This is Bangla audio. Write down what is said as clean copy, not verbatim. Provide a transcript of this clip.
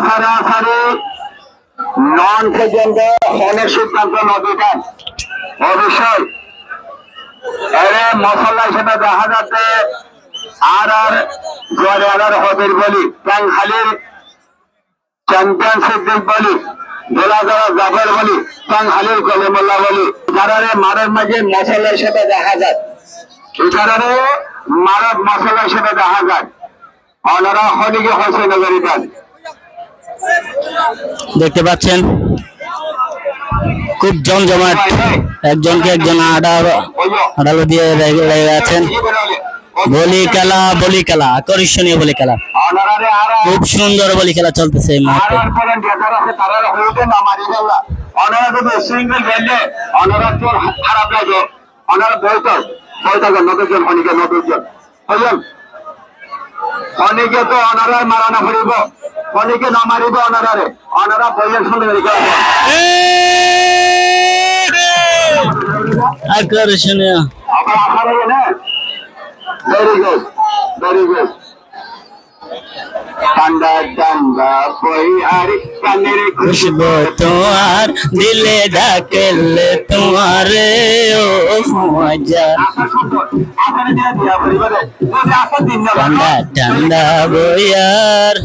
সরাসরি নন পর্যন্ত অনেক সিদ্ধান্ত নদীটা অবশ্যই এর মশলা হিসেবে দেখা যাচ্ছে আর জোয়ারে আলার হবির বলি টাঙ্গাইলের চ্যাম্পিয়নশিপ বলি দোলাগড়া জাফর বলি টাঙ্গাইলের কলিমুল্লাহ বলি যারা মারের মাঝে মশলা হিসেবে দেখা যায় এই কারণে মারক মশলা হিসেবে দেখা যায় ওনারা হদিকে হয়েছে নগরীটা দেখতে পাচ্ছেন খুব জমজমাট একজনকে একজন আড়ালো দিয়ে লেগে আছেন বলি খেলা আকর্ষণীয় বলি খেলা খুব সুন্দর বলি খেলা চলতেছে এই মুহূর্তে খারাপ লাগে ওনারা নতুন অনেকে তো অনারায় মারানা ফুরিব অনেকে না মারিব অনারারে অনারা বইয়ের শুনে আকর্ষণীয় ভেরি গুড ভেরি গুড ঠান্ডা ঠান্ডা বই আর কানের খুশবু তোমার দিলে ডাকেলে তোমারে ও মজা ঠান্ডা ঠান্ডা বই আর